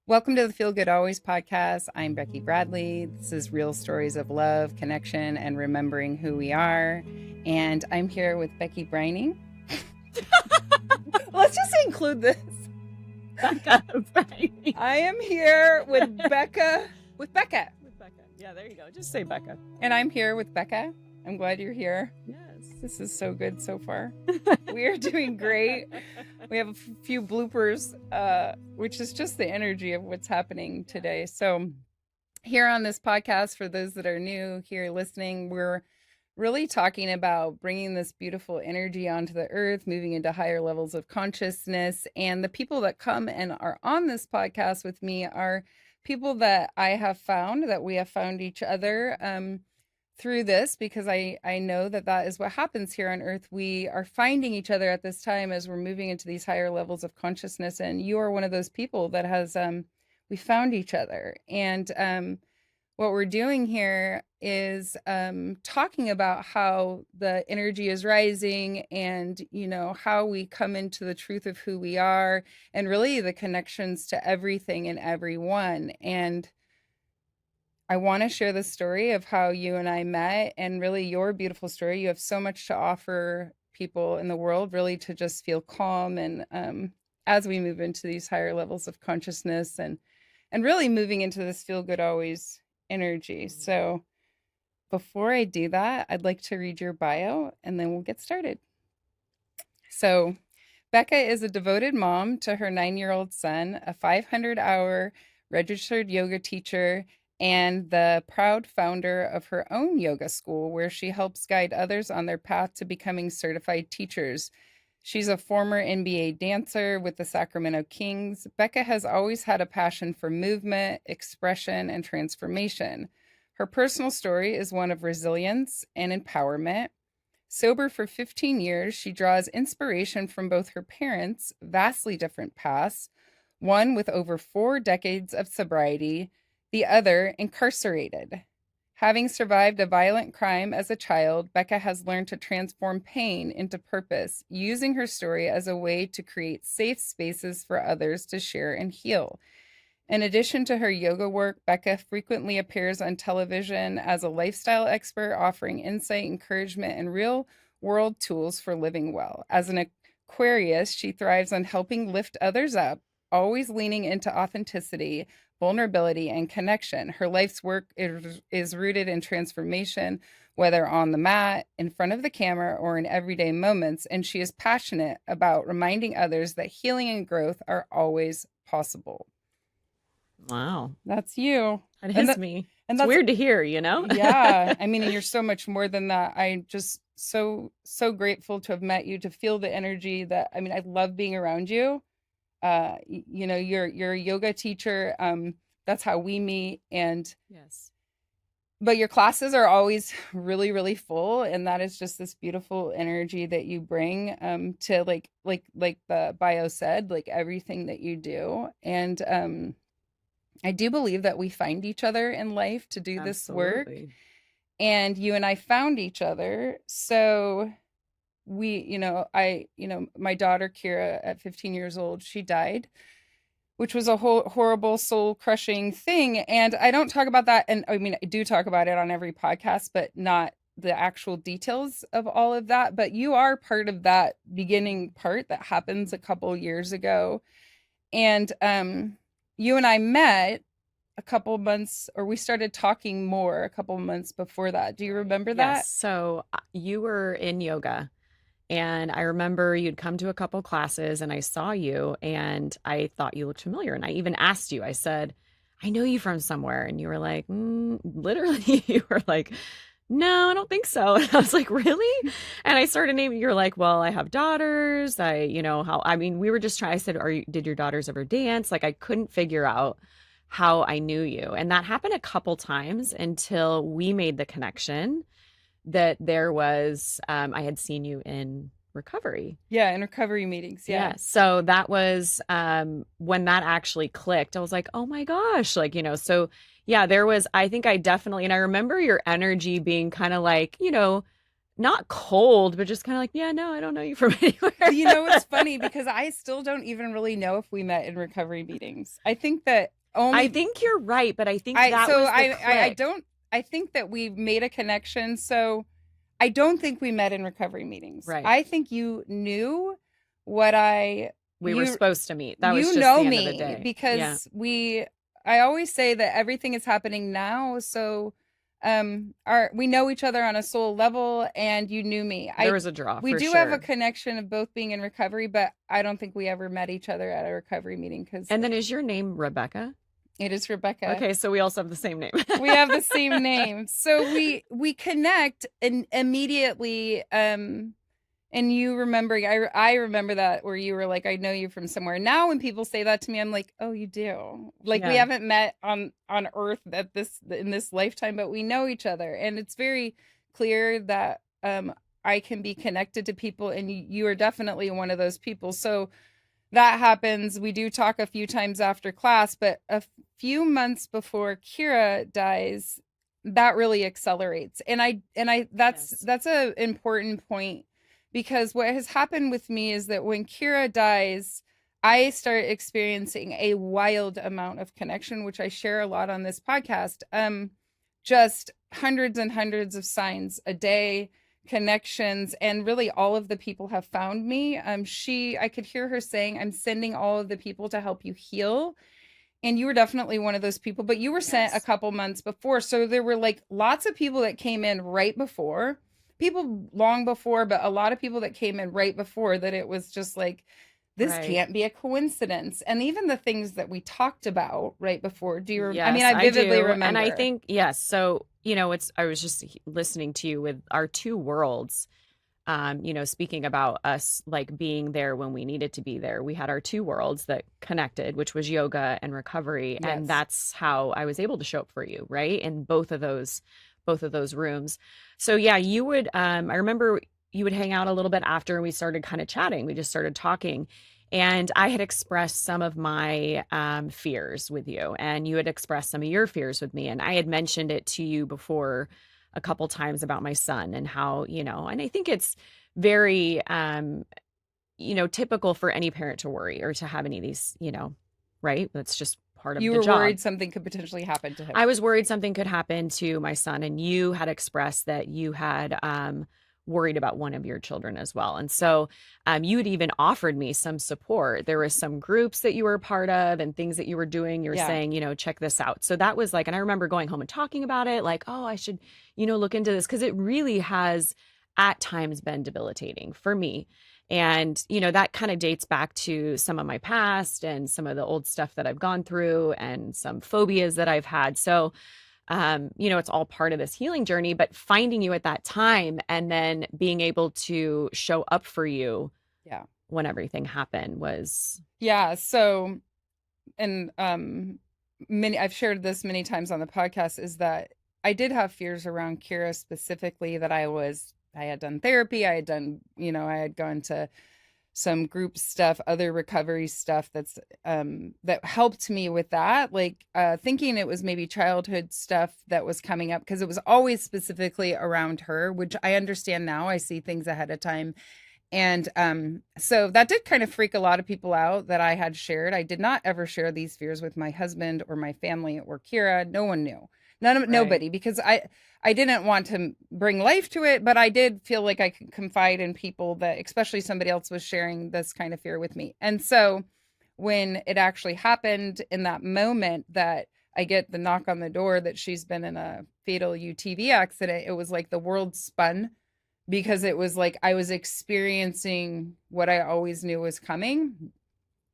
Welcome to the Feel Good Always podcast. I'm Becky Bradley. This is real stories of love, connection, and remembering who we are. And I'm here with Becca Breining. Let's just include this. Becca Breining. I am here with Becca. With Becca. Yeah, there you go. Just say Becca. And I'm here with Becca. I'm glad you're here. Yes. This is so good so far. We are doing great. We have a few bloopers, which is just the energy of what's happening today. So here on this podcast, for those that are new here listening, we're really talking about bringing this beautiful energy onto the earth, moving into higher levels of consciousness. And the people that come and are on this podcast with me are people that I have found, that we have found each other through this, because I know that is what happens here on earth. We are finding each other at this time as we're moving into these higher levels of consciousness. And you are one of those people that has, we found each other. And what we're doing here is talking about how the energy is rising and, you know, how we come into the truth of who we are and really the connections to everything and everyone. And I want to share the story of how you and I met, and really your beautiful story. You have so much to offer people in the world, really, to just feel calm. And as we move into these higher levels of consciousness and really moving into this feel good always energy. So before I do that, I'd like to read your bio and then we'll get started. So Becca is a devoted mom to her 9-year-old son, a 500-hour registered yoga teacher, and the proud founder of her own yoga school, where she helps guide others on their path to becoming certified teachers. She's a former NBA dancer with the Sacramento Kings. Becca has always had a passion for movement, expression, and transformation. Her personal story is one of resilience and empowerment. Sober for 15 years, she draws inspiration from both her parents' vastly different paths, one with over 4 decades of sobriety, the other incarcerated. Having survived a violent crime as a child, Becca has learned to transform pain into purpose, using her story as a way to create safe spaces for others to share and heal. In addition to her yoga work, Becca frequently appears on television as a lifestyle expert, offering insight, encouragement, and real-world tools for living well. As an Aquarius, she thrives on helping lift others up, always leaning into authenticity, vulnerability, and connection. Her life's work is rooted in transformation, whether on the mat, in front of the camera, or in everyday moments. And she is passionate about reminding others that healing and growth are always possible. Wow. That's you. That is me. And it's weird to hear, you know? Yeah. I mean, you're so much more than that. I'm just so grateful to have met you, to feel the energy that, I mean, I love being around you. You know, you're a yoga teacher. That's how we meet. And yes, but your classes are always really, really full. And that is just this beautiful energy that you bring, to like the bio said, like everything that you do. And, I do believe that we find each other in life to do this work, and you and I found each other. So we, my daughter, Kira, at 15 years old, she died, which was a horrible soul crushing thing. And I don't talk about that. And I mean, I do talk about it on every podcast, but not the actual details of all of that. But you are part of that beginning part that happens a couple years ago. And, you and I met a couple months, or we started talking more a couple months before that. Do you remember that? Yes. So you were in yoga, and I remember you'd come to a couple classes and I saw you and I thought you looked familiar. And I even asked you, I said, I know you from somewhere. And you were like, literally, you were like, no, I don't think so. And I was like, really? And I started naming, you're like, well, I have daughters. We were just trying, I said, did your daughters ever dance? Like, I couldn't figure out how I knew you. And that happened a couple times until we made the connection that there was, I had seen you in recovery. Yeah, in recovery meetings. Yeah. So that was when that actually clicked. I was like, oh my gosh, so yeah, there was, I think I definitely, and I remember your energy being kind of like, not cold, but just kind of like, yeah, no, I don't know you from anywhere. It's funny because I still don't even really know if we met in recovery meetings. I think that I only think you're right, but I think I that so was the I click. don't I think that we've made a connection. So I don't think we met in recovery meetings. Right. I think you knew what I We were you supposed to meet. That was you just know the end of the me day. Yeah. because I always say that everything is happening now. So we know each other on a soul level, and you knew me. There I was a draw We for do have a sure. connection of both being in recovery, but I don't think we ever met each other at a recovery meeting because And then is your name Rebecca? it is Rebecca. Okay, so we also have the same name. We have the same name. So we connect and immediately and you remember I remember that where you were like, I know you from somewhere. Now when people say that to me, I'm like, oh, you do. Like we Yeah. haven't met on earth at this in this lifetime, but we know each other. And it's very clear that I can be connected to people, and you are definitely one of those people. So that happens. We do talk a few times after class, but a few months before Kira dies, that really accelerates. And I Yes. that's a important point because what has happened with me is that when Kira dies, I start experiencing a wild amount of connection, which I share a lot on this podcast. Just hundreds and hundreds of signs a day, connections, and really all of the people have found me. I could hear her saying, I'm sending all of the people to help you heal. And you were definitely one of those people, but you were sent a Yes. couple months before. So there were like lots of people that came in right before, people long before, but a lot of people that came in right before that it was just like, this Right. can't be a coincidence. And even the things that we talked about right before, I mean, Yes, I I vividly do. And I remember. think, yes. So, I was just listening to you with our two worlds, speaking about us like being there when we needed to be there. We had our two worlds that connected, which was yoga and recovery. And Yes. that's how I was able to show up for you, right? In both of those rooms. So yeah, I remember you would hang out a little bit after and we started kind of chatting. We just started talking. And I had expressed some of my fears with you, and you had expressed some of your fears with me. And I had mentioned it to you before a couple times about my son and how, and I think it's very, typical for any parent to worry or to have any of these, right? That's just part of You the were job. worried something could potentially happen to him. I was worried something could happen to my son, and you had expressed that you had worried about one of your children as well. And so you had even offered me some support. There was some groups that you were a part of and things that you were doing. You were Yeah. saying, check this out. So that was like, and I remember going home and talking about it, like, oh, I should, look into this because it really has at times been debilitating for me. And, that kind of dates back to some of my past and some of the old stuff that I've gone through and some phobias that I've had. So, it's all part of this healing journey, but finding you at that time and then being able to show up for you Yeah. when everything happened was, Yeah. So, and I've shared this many times on the podcast is that I did have fears around Kira specifically that I had done therapy, I had done, I had gone to some group stuff, other recovery stuff that helped me with that, like thinking it was maybe childhood stuff that was coming up because it was always specifically around her, which I understand now. I see things ahead of time. And so that did kind of freak a lot of people out that I had shared. I did not ever share these fears with my husband or my family or Kira. No one knew. right. Nobody, because I didn't want to bring life to it, but I did feel like I could confide in people that, especially somebody else was sharing this kind of fear with me. And so when it actually happened in that moment that I get the knock on the door that she's been in a fatal UTV accident, it was like the world spun because it was like I was experiencing what I always knew was coming.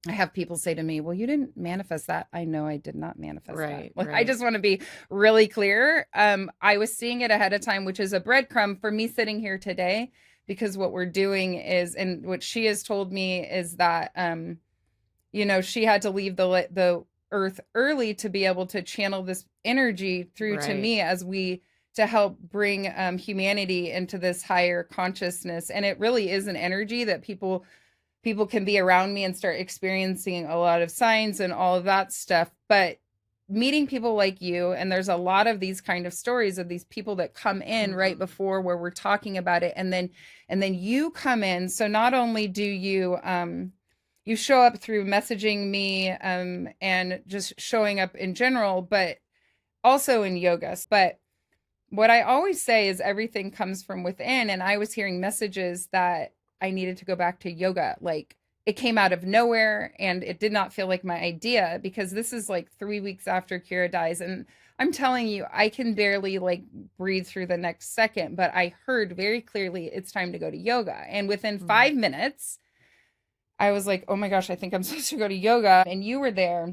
I have people say to me, "Well, you didn't manifest that." I know I did not manifest that. Right. Like, I Right. just want to be really clear. I was seeing it ahead of time, which is a breadcrumb for me sitting here today, because what we're doing is, and what she has told me is that, she had to leave the earth early to be able to channel this energy through to Right. me to help bring humanity into this higher consciousness. And it really is an energy that people can be around me and start experiencing a lot of signs and all of that stuff. But meeting people like you, and there's a lot of these kind of stories of these people that come in right Mhm. before where we're talking about it, and then you come in. So not only do you you show up through messaging me and just showing up in general, but also in yoga. But what I always say is everything comes from within. And I was hearing messages that I needed to go back to yoga. Like it came out of nowhere and it did not feel like my idea because this is like 3 weeks after Kira dies. And I'm telling you, I can barely like breathe through the next second, but I heard very clearly it's time to go to yoga. And within 5 minutes, I was like, oh my gosh, I think I'm supposed to go to yoga. And you were there.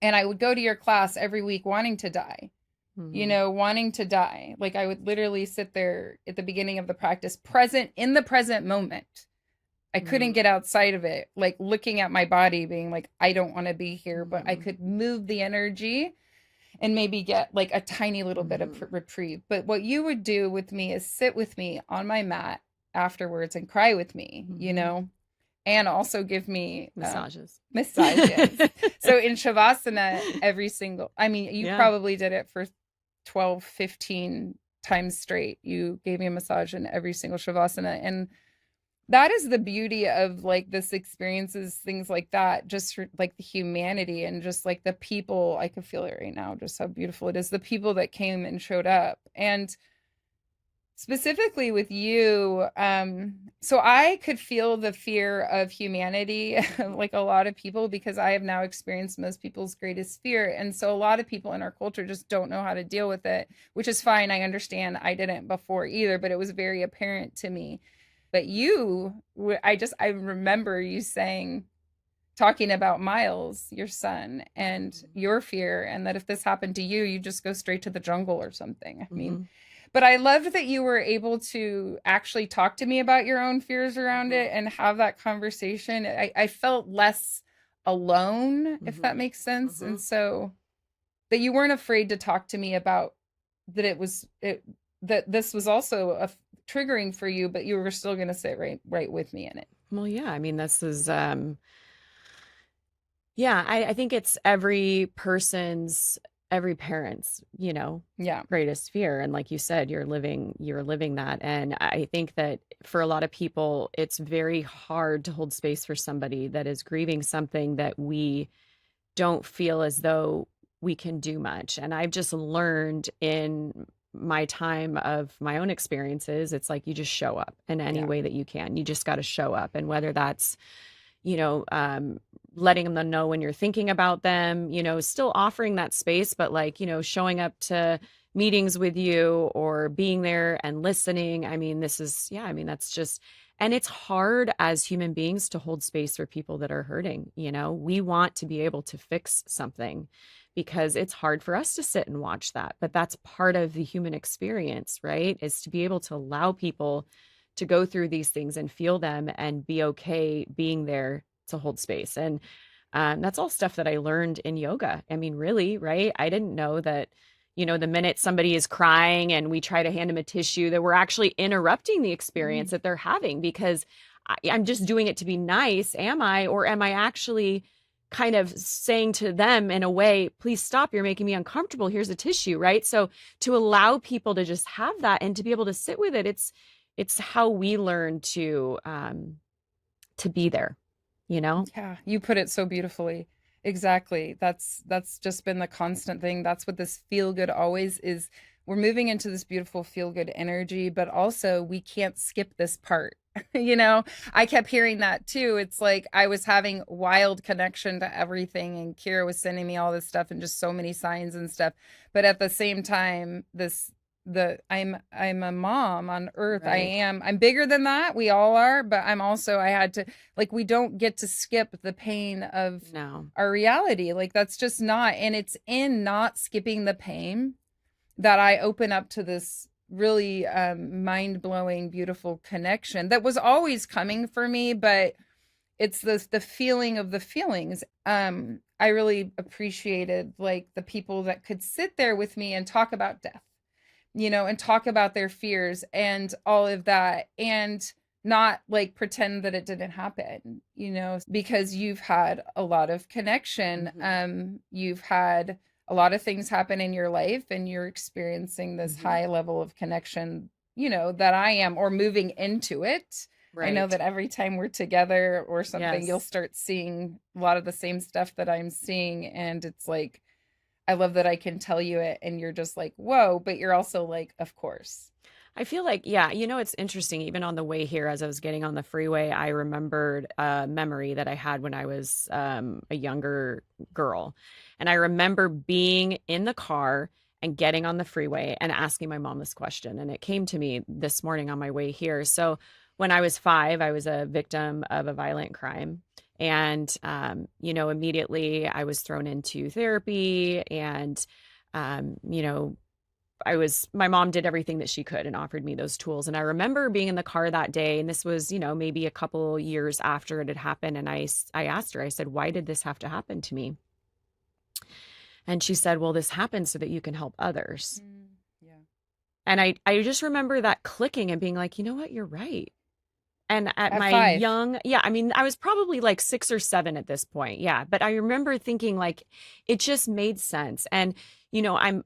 And I would go to your class every week wanting to die, wanting to die. Like I would literally sit there at the beginning of the practice, present in the present moment. I couldn't get outside of it, like looking at my body, being like, I don't want to be here, but I could move the energy and maybe get like a tiny little bit of reprieve. But what you would do with me is sit with me on my mat afterwards and cry with me, and also give me massages. So in Shavasana, you probably did it for 12, 15 times straight. You gave me a massage in every single Shavasana. And that is the beauty of like this experiences, things like that, just for, like the humanity and just like the people. I can feel it right now, just how beautiful it is. The people that came and showed up. And specifically with you, so I could feel the fear of humanity, like a lot of people, because I have now experienced most people's greatest fear. And so a lot of people in our culture just don't know how to deal with it, which is fine. I understand. I didn't before either, but it was very apparent to me. But I remember you talking about Miles, your son, and your fear, and that if this happened to you, you just go straight to the jungle or something. I mean, but I loved that you were able to actually talk to me about your own fears around it and have that conversation. I felt less alone, if that makes sense. And so that you weren't afraid to talk to me about that that this was also a triggering for you, but you were still going to sit right with me in it. Well, yeah, I mean, this is, I think it's every parent's, greatest fear. And like you said, you're living that. And I think that for a lot of people, it's very hard to hold space for somebody that is grieving something that we don't feel as though we can do much. And I've just learned in my time of my own experiences, it's like you just show up in any way that you can. You just got to show up. And whether that's, letting them know when you're thinking about them, still offering that space, but like, showing up to meetings with you or being there and listening. I mean, that's just, and it's hard as human beings to hold space for people that are hurting. We want to be able to fix something because it's hard for us to sit and watch that. But that's part of the human experience, right? Is to be able to allow people to go through these things and feel them and be okay being there to hold space. And that's all stuff that I learned in yoga. I mean, really, right? I didn't know that, the minute somebody is crying and we try to hand them a tissue, that we're actually interrupting the experience that they're having because I'm just doing it to be nice. Am I? Or am I actually kind of saying to them in a way, please stop, you're making me uncomfortable. Here's a tissue, right? So to allow people to just have that and to be able to sit with it, it's how we learn to be there, Yeah, you put it so beautifully. Exactly. That's just been the constant thing. That's what this feel good always is. We're moving into this beautiful feel good energy, but also we can't skip this part. I kept hearing that too. It's like I was having wild connection to everything and Kira was sending me all this stuff and just so many signs and stuff. But at the same time, I'm a mom on earth. Right. I'm bigger than that. We all are, but I had to, like, we don't get to skip the pain of our reality. Like that's just not, and it's in not skipping the pain that I open up to this really mind-blowing, beautiful connection that was always coming for me, but it's the feeling of the feelings. I really appreciated like the people that could sit there with me and talk about death, and talk about their fears and all of that and not like pretend that it didn't happen, because you've had a lot of connection. You've had a lot of things happen in your life and you're experiencing this high level of connection, that I am, or moving into it. I know Right. that every time we're together or something, you'll Yes. start seeing a lot of the same stuff that I'm seeing. And it's like, I love that I can tell you it and you're just like, whoa, but you're also like, of course. I feel like, yeah, it's interesting. Even on the way here, as I was getting on the freeway, I remembered a memory that I had when I was a younger girl. And I remember being in the car and getting on the freeway and asking my mom this question. And it came to me this morning on my way here. So when I was 5, I was a victim of a violent crime. And, immediately I was thrown into therapy and, my mom did everything that she could and offered me those tools. And I remember being in the car that day, and this was, maybe a couple years after it had happened. And I asked her, I said, why did this have to happen to me? And she said, well, this happened so that you can help others. Yeah. And I just remember that clicking and being like, you know what, you're right. And at At my 5. yeah, I mean, I was probably like 6 or 7 at this point. Yeah. But I remember thinking like it just made sense. And, I'm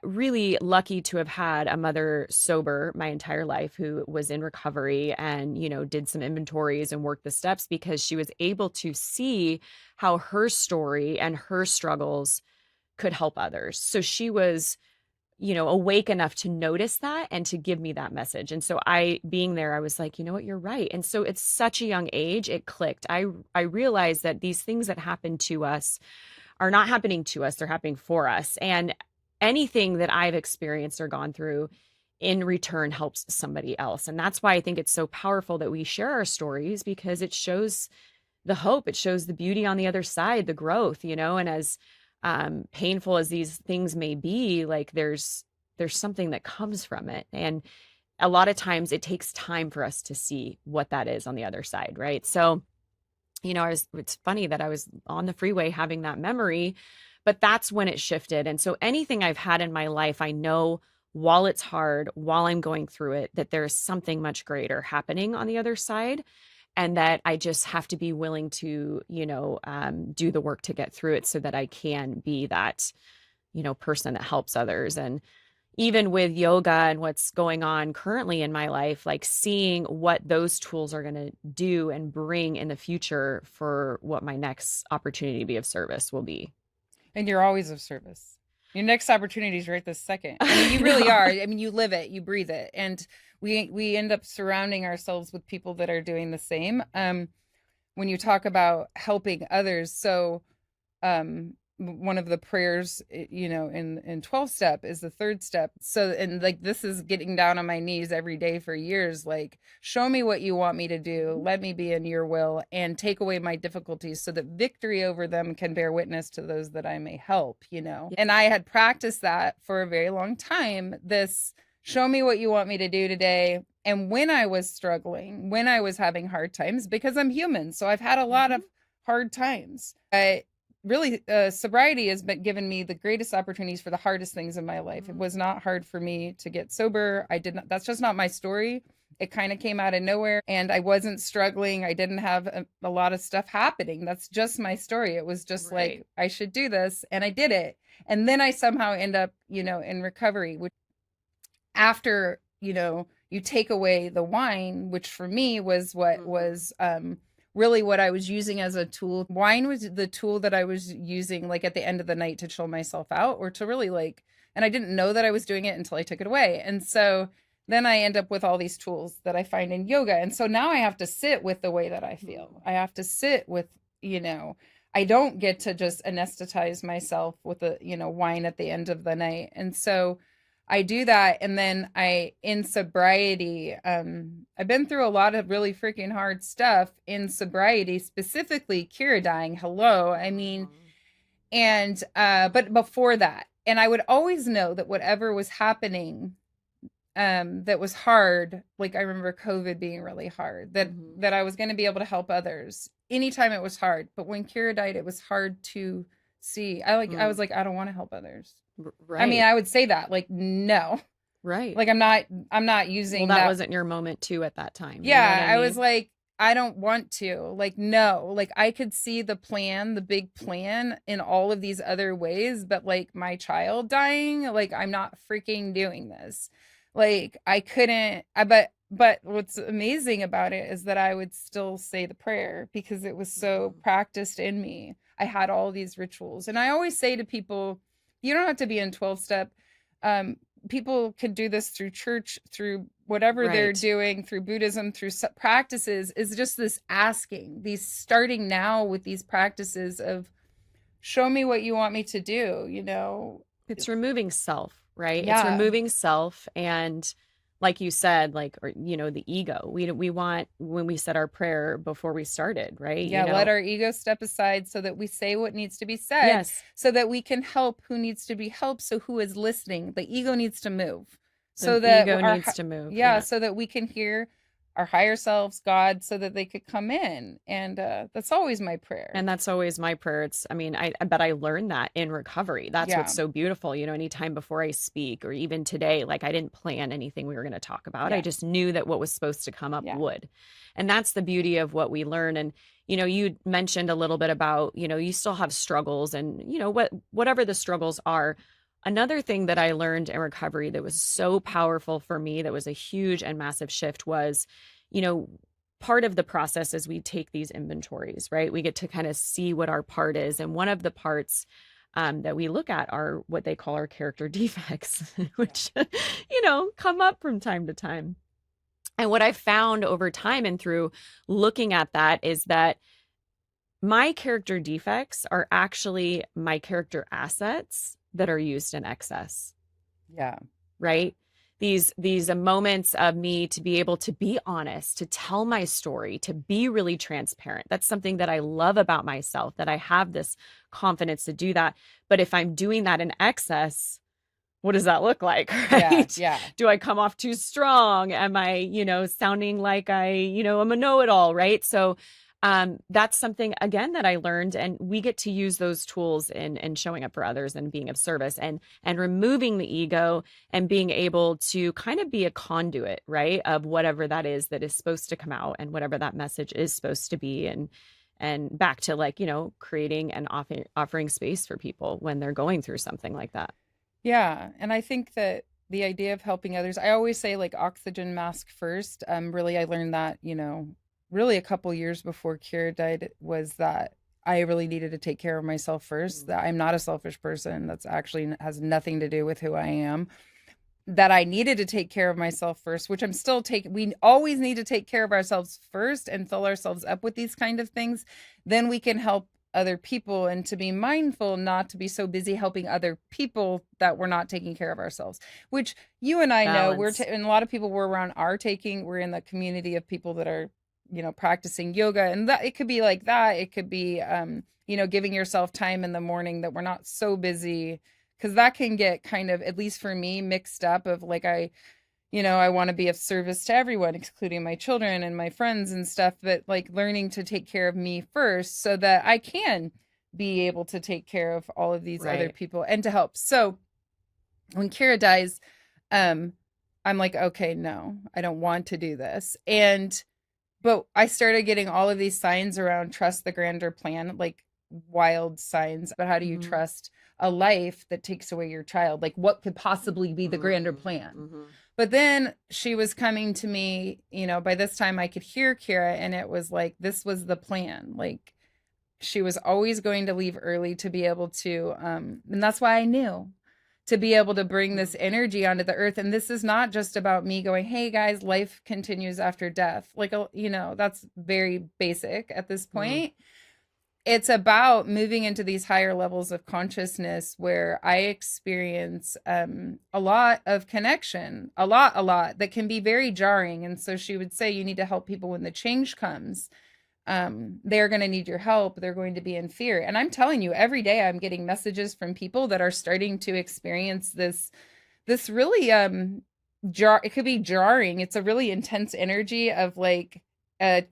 really lucky to have had a mother sober my entire life who was in recovery and, did some inventories and worked the steps because she was able to see how her story and her struggles could help others. So she was awake enough to notice that and to give me that message. And so being there, I was like, you know what, you're right. And so at such a young age, it clicked. I realized that these things that happen to us are not happening to us, they're happening for us. And anything that I've experienced or gone through in return helps somebody else. And that's why I think it's so powerful that we share our stories because it shows the hope, it shows the beauty on the other side, the growth, and as painful as these things may be, like there's something that comes from it. And a lot of times it takes time for us to see what that is on the other side, right? So, it's funny that I was on the freeway having that memory, but that's when it shifted. And so anything I've had in my life, I know while it's hard, while I'm going through it, that there's something much greater happening on the other side. And that I just have to be willing to, do the work to get through it so that I can be that, person that helps others. And even with yoga and what's going on currently in my life, like seeing what those tools are going to do and bring in the future for what my next opportunity to be of service will be. And you're always of service. Your next opportunity is right this second. I mean, you I really know. are. I mean, you live it, you breathe it. And we end up surrounding ourselves with people that are doing the same. When you talk about helping others, so one of the prayers, in 12 step is the third step. So, and like, this is getting down on my knees every day for years, like, show me what you want me to do, let me be in your will, and take away my difficulties so that victory over them can bear witness to those that I may help. And I had practiced that for a very long time, this show me what you want me to do today. And when I was struggling, when I was having hard times, because I'm human, so I've had a lot of hard times. Really, sobriety has been given me the greatest opportunities for the hardest things in my life. It was not hard for me to get sober. I did not, that's just not my story. It kind of came out of nowhere and I wasn't struggling. I didn't have a lot of stuff happening. That's just my story. It was just Right. like, I should do this. And I did it. And then I somehow end up, in recovery, which after, you take away the wine, which for me was what was, really what I was using as a tool. Wine was the tool that I was using like at the end of the night to chill myself out or to really like, and I didn't know that I was doing it until I took it away. And so then I end up with all these tools that I find in yoga. And so now I have to sit with the way that I feel. I have to sit with, I don't get to just anesthetize myself with a, wine at the end of the night. And so I do that. And then in sobriety, I've been through a lot of really freaking hard stuff in sobriety, specifically cure dying. Hello. I mean, and, but before that, and I would always know that whatever was happening, that was hard, like I remember COVID being really hard, that I was going to be able to help others anytime it was hard. But when cure died, it was hard to see. I was like, I don't want to help others. Right. I mean, I would say that, like, no, Right. like I'm not using Well, that that. wasn't your moment too at that time. You know Yeah, what I I mean? was like, I don't want to. Like, no, like I could see the plan, the big plan in all of these other ways, but like my child dying, like I'm not freaking doing this. Like I couldn't, but but what's amazing about it is that I would still say the prayer because it was so practiced in me. I had all these rituals. And I always say to people, you don't have to be in 12 step. Um, People could do this through church, through whatever they're Right. doing, through Buddhism, through practices, is just this asking, these starting now with these practices of show me what you want me to do, you know? It's removing self, right? It's Yeah. removing self and like you said, like, or, the ego. We want, when we said our prayer before we started, right? Yeah, let our ego step aside so that we say what needs to be said, Yes, so that we can help who needs to be helped. So who is listening? The ego needs to move the so that ego needs to move. yeah, Yeah. so that we can hear our higher selves, God, so that they could come in. And that's always my prayer. And that's always my prayer. I bet I learned that in recovery. That's what's Yeah, so beautiful. Anytime before I speak or even today, like I didn't plan anything we were going to talk about. I yeah, just knew that what was supposed to come up yeah, would. And that's the beauty of what we learn. And, you mentioned a little bit about, you still have struggles and, whatever the struggles are. Another thing that I learned in recovery that was so powerful for me, that was a huge and massive shift was, you know, part of the process is we take these inventories, right? We get to kind of see what our part is. And one of the parts that we look at are what they call our character defects, which, come up from time to time. And what I found over time and through looking at that is that my character defects are actually my character assets that are used in excess, yeah, right? These moments of me to be able to be honest, to tell my story, to be really transparent. That's something that I love about myself, that I have this confidence to do that. But if I'm doing that in excess, what does that look like? yeah, Right? yeah, Do I come off too strong? Am I, sounding like I'm a know-it-all, right? So that's something again that I learned, and we get to use those tools in showing up for others and being of service and removing the ego and being able to kind of be a conduit, right, of whatever that is supposed to come out and whatever that message is supposed to be, and back to like creating and offering space for people when they're going through something like that. yeah. And I think that the idea of helping others, I always say like oxygen mask first. Really, I learned that, really a couple years before Kira died, was that I really needed to take care of myself first. That I'm not a selfish person. That's actually has nothing to do with who I am. That I needed to take care of myself first, which I'm still taking. We always need to take care of ourselves first and fill ourselves up with these kind of things. Then we can help other people, and to be mindful not to be so busy helping other people that we're not taking care of ourselves, which you and I know Balance. and a lot of people we're around we're in the community of people that are, practicing yoga, and that it could be like that. It could be, giving yourself time in the morning, that we're not so busy, because that can get kind of, at least for me, mixed up of like, I want to be of service to everyone, including my children and my friends and stuff, but like learning to take care of me first so that I can be able to take care of all of these other Right. people and to help. So when Kira dies, um, I'm like, okay, no, I don't want to do this. But I started getting all of these signs around trust the grander plan, like wild signs. But how do you Mhm. trust a life that takes away your child? Like, what could possibly be the grander Mhm. plan? Mhm. But then she was coming to me, by this time I could hear Kira, and it was like, this was the plan. Like, she was always going to leave early to be able to, and that's why I knew, to be able to bring this energy onto the earth. And this is not just about me going, hey guys, life continues after death. Like, that's very basic at this Mhm. point. It's about moving into these higher levels of consciousness where I experience a lot of connection, a lot that can be very jarring. And so she would say, you need to help people when the change comes. They're going to need your help. They're going to be in fear. And I'm telling you, every day I'm getting messages from people that are starting to experience this really it could be jarring. It's a really intense energy of like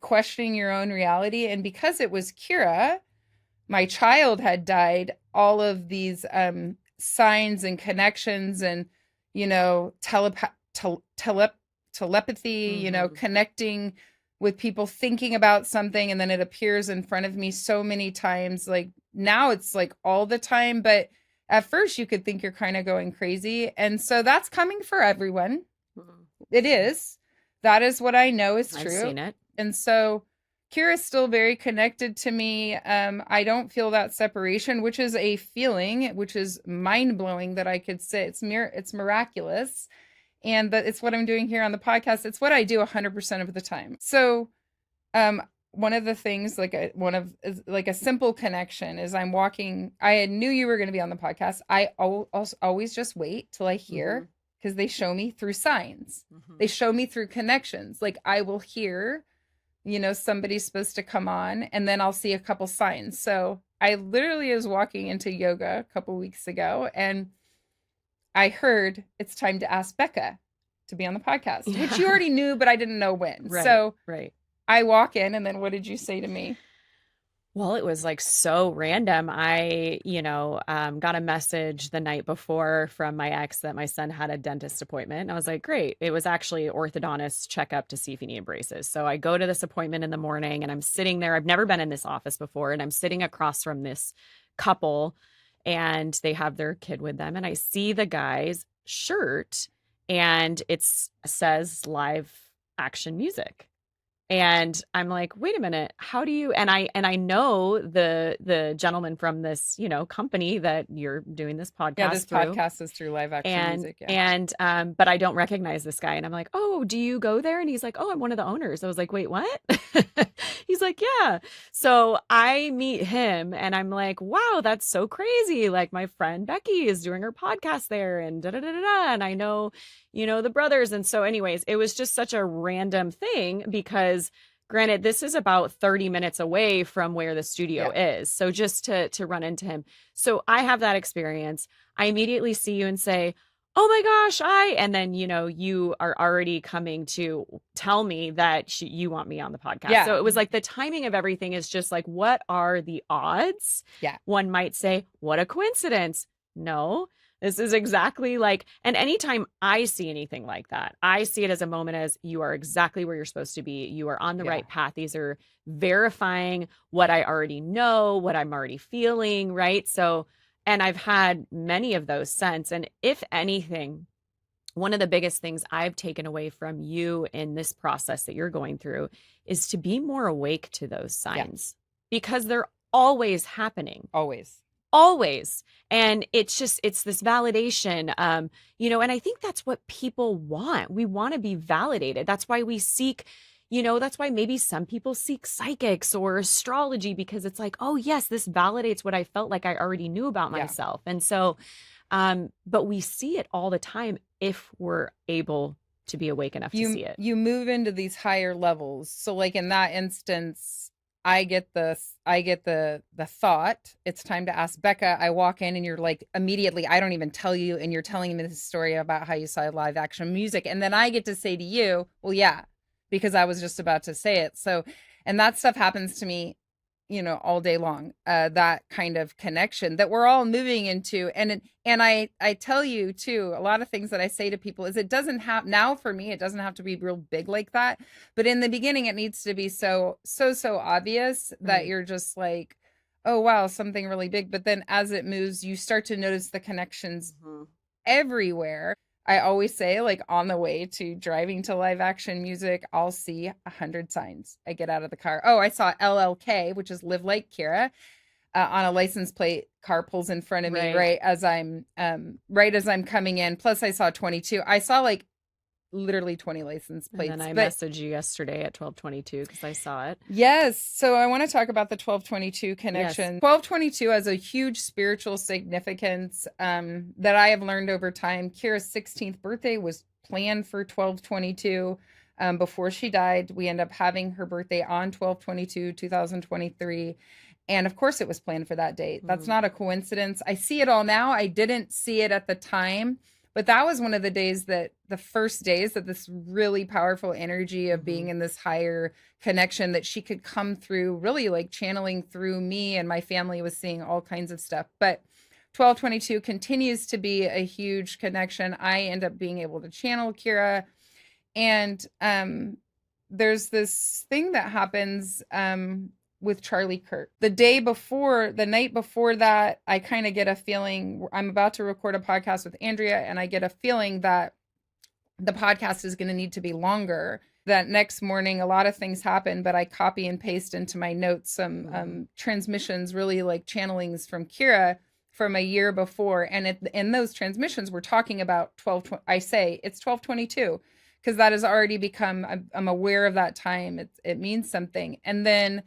questioning your own reality. And because it was Kira, my child had died, all of these signs and connections and, telepathy, Mhm. connecting with people, thinking about something, and then it appears in front of me so many times. Like now it's like all the time, but at first you could think you're kind of going crazy. And so that's coming for everyone. Mhm. It is. That is what I know is I've true. seen it. And so Kira's still very connected to me. I don't feel that separation, which is a feeling, which is mind blowing that I could say it's miraculous. And that it's what I'm doing here on the podcast. It's what I do 100% of the time. So, one of the things like a simple connection is I'm walking. I knew you were going to be on the podcast. I always just wait till I hear, because they show me through signs. They show me through connections. Like I will hear, somebody's supposed to come on, and then I'll see a couple signs. So I literally was walking into yoga a couple weeks ago, and I heard it's time to ask Becca to be on the podcast, which you already knew, but I didn't know when. Right, so right. I walk in, and then what did you say to me? Well, it was like so random. I, got a message the night before from my ex that my son had a dentist appointment. And I was like, great. It was actually orthodontist checkup to see if he needed braces. So I go to this appointment in the morning and I'm sitting there. I've never been in this office before. And I'm sitting across from this couple and they have their kid with them. And I see the guy's shirt and it says live action music. And I'm like, wait a minute, how do you, and I know the gentleman from this, company that you're doing this podcast Yeah, this through. podcast is through live action music. Yeah. And but I don't recognize this guy. And I'm like, oh, do you go there? And he's like, oh, I'm one of the owners. I was like, wait, what? He's like, yeah. So I meet him and I'm like, wow, that's so crazy. Like my friend Becky is doing her podcast there and da da da da da. And I know, the brothers. And so anyways, it was just such a random thing because granted, this is about 30 minutes away from where the studio is. So just to run into him. So I have that experience. I immediately see you and say, oh my gosh, and then, you are already coming to tell me that you want me on the podcast. Yeah. So it was like the timing of everything is just like, what are the odds? Yeah. One might say, what a coincidence. No, this is exactly like, and anytime I see anything like that, I see it as a moment as you are exactly where you're supposed to be. You are on the right path. These are verifying what I already know, what I'm already feeling, right? So, and I've had many of those since. And if anything, one of the biggest things I've taken away from you in this process that you're going through is to be more awake to those signs because they're always happening. Always. And it's this validation, and I think that's what people want. We want to be validated. That's why we seek, that's why maybe some people seek psychics or astrology because it's like, oh yes, this validates what I felt like I already knew about myself. And so, but we see it all the time if we're able to be awake enough to see it. You move into these higher levels. So like in that instance, I get the thought, it's time to ask Becca. I walk in and you're like, immediately, I don't even tell you. And you're telling me this story about how you saw live action music. And then I get to say to you, well, yeah, because I was just about to say it. So, and that stuff happens to me, all day long, that kind of connection that we're all moving into. And I tell you too, a lot of things that I say to people is it doesn't have, now for me, it doesn't have to be real big like that. But in the beginning, it needs to be so obvious that you're just like, oh, wow, something really big. But then as it moves, you start to notice the connections everywhere. I always say, like, on the way to driving to live action music, I'll see 100 signs. I get out of the car. Oh, I saw LLK, which is Live Like Kira, on a license plate. Car pulls in front of me right as I'm coming in. Plus, I saw 22. I saw like literally 20 license plates. And then I messaged you yesterday at 12:22 because I saw it. Yes. So I want to talk about the 1222 connection. Yes. 1222 has a huge spiritual significance that I have learned over time. Kira's 16th birthday was planned for 1222. Before she died, we end up having her birthday on 1222, 2023. And of course it was planned for that date. That's not a coincidence. I see it all now. I didn't see it at the time. But that was one of the first days that this really powerful energy of being in this higher connection that she could come through, really like channeling through me, and my family was seeing all kinds of stuff. But 1222 continues to be a huge connection. I end up being able to channel Kira. And there's this thing that happens with Charlie Kirk. The night before that, I kind of get a feeling, I'm about to record a podcast with Andrea, and I get a feeling that the podcast is going to need to be longer. That next morning, a lot of things happen, but I copy and paste into my notes some transmissions, really like channelings from Kira from a year before. And in those transmissions, we're talking about 12, I say it's 1222, because that has already become, I'm aware of that time. It means something. And then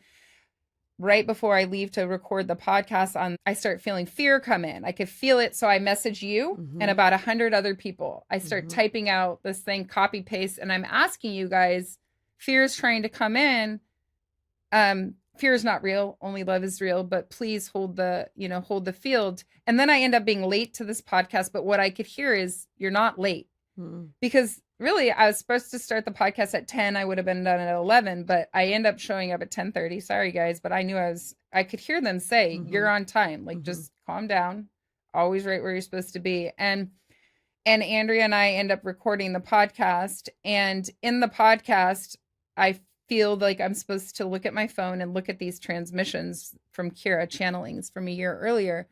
right before I leave to record the podcast I start feeling fear come in. I could feel it. So I message you and about 100 other people. I start typing out this thing, copy paste, and I'm asking you guys, fear is trying to come in. Fear is not real. Only love is real, but please hold the field. And then I end up being late to this podcast. But what I could hear is you're not late, because really I was supposed to start the podcast at 10. I would have been done at 11, but I end up showing up at 10:30. Sorry guys, but I knew I could hear them say, you're on time. Like, just calm down, always right where you're supposed to be. And Andrea and I end up recording the podcast. And in the podcast, I feel like I'm supposed to look at my phone and look at these transmissions from Kira, channelings from a year earlier.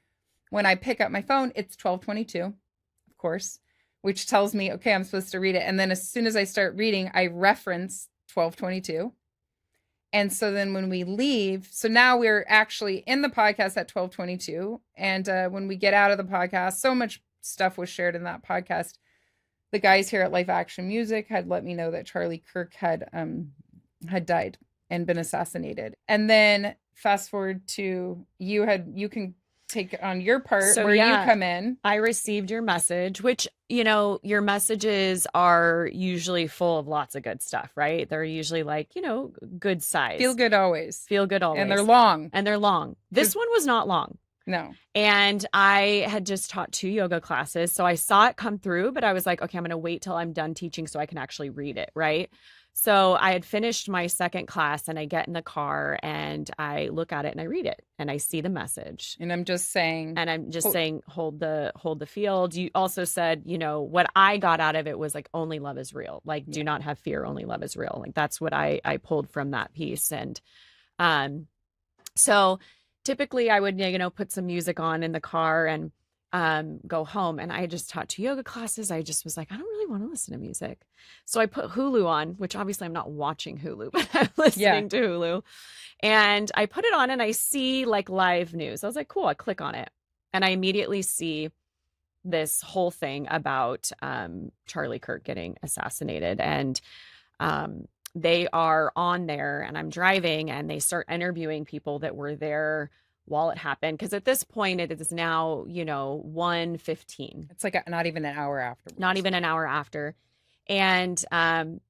When I pick up my phone, it's 12:22, of course, which tells me, okay, I'm supposed to read it. And then as soon as I start reading, I reference 12:22. And so then when we leave, so now we're actually in the podcast at 12:22. And when we get out of the podcast, so much stuff was shared in that podcast. The guys here at Life Action Music had let me know that Charlie Kirk had died and been assassinated. And then fast forward to you can take on your part where you come in. I received your message, which, your messages are usually full of lots of good stuff, right? They're usually like, good size. Feel good always. And they're long. This one was not long. No. And I had just taught 2 yoga classes. So I saw it come through, but I was like, okay, I'm going to wait till I'm done teaching so I can actually read it. Right. So I had finished my second class and I get in the car and I look at it and I read it and I see the message. And I'm just saying, hold the field. You also said, what I got out of it was like, only love is real. Like, do not have fear. Only love is real. Like, that's what I pulled from that piece. And, so typically I would, put some music on in the car and, go home. And I just taught 2 yoga classes. I just was like, I don't really want to listen to music. So I put Hulu on, which obviously I'm not watching Hulu, but I'm listening to Hulu. And I put it on and I see like live news. I was like, cool, I click on it. And I immediately see this whole thing about Charlie Kirk getting assassinated. And they are on there and I'm driving and they start interviewing people that were there while it happened. Because at this point, it is now, 1:15. It's like not even an hour after. Not even an hour after. And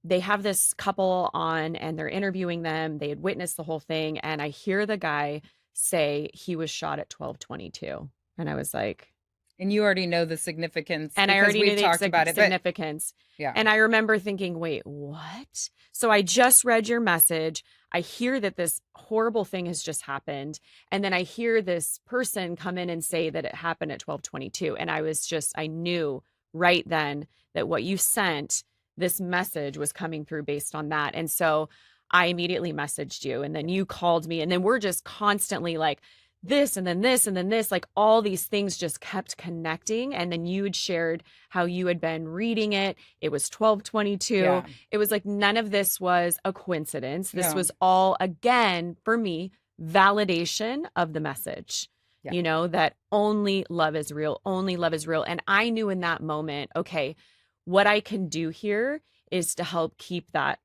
they have this couple on and they're interviewing them. They had witnessed the whole thing. And I hear the guy say he was shot at 12:22. And I was like... And you already know the significance. And I already knew the significance. Yeah. And I remember thinking, wait, what? So I just read your message. I hear that this horrible thing has just happened. And then I hear this person come in and say that it happened at 12:22. And I knew right then that what you sent, this message was coming through based on that. And so I immediately messaged you and then you called me and then we're just constantly like, this and then this and then this, like all these things just kept connecting. And then you had shared how you had been reading it. It was 12:22. Yeah. It was like none of this was a coincidence. This was all, again, for me, validation of the message, that only love is real, only love is real. And I knew in that moment, okay, what I can do here is to help keep that,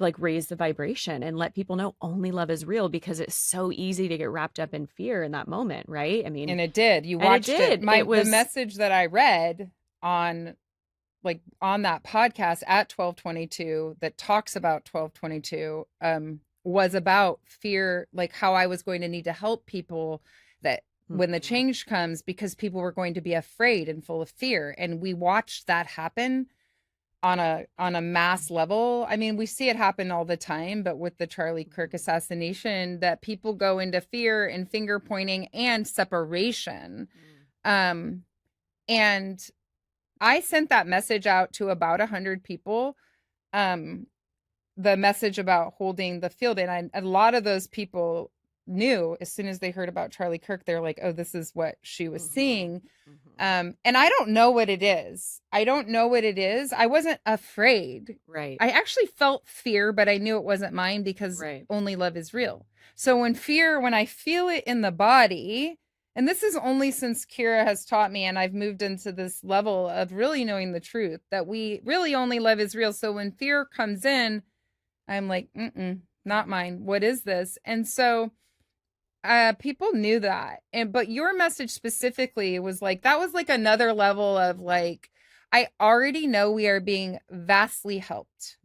like raise the vibration and let people know only love is real, because it's so easy to get wrapped up in fear in that moment. Right. I mean, and it did, you watched it. The message that I read on that podcast at 12:22 that talks about 12:22, was about fear, like how I was going to need to help people that when the change comes, because people were going to be afraid and full of fear. And we watched that happen on a mass level. I mean, we see it happen all the time, but with the Charlie Kirk assassination, that people go into fear and finger pointing and separation. And I sent that message out to about 100 people. The message about holding the field. And a lot of those people, knew as soon as they heard about Charlie Kirk, they're like, oh, this is what she was seeing. Mm-hmm. And I don't know what it is. I don't know what it is. I wasn't afraid. Right. I actually felt fear, but I knew it wasn't mine because Right. only love is real. So when I feel it in the body, and this is only since Kira has taught me and I've moved into this level of really knowing the truth that we really only love is real. So when fear comes in, I'm like, not mine. What is this? And so people knew that. But your message specifically was like, that was like another level of like, I already know we are being vastly helped.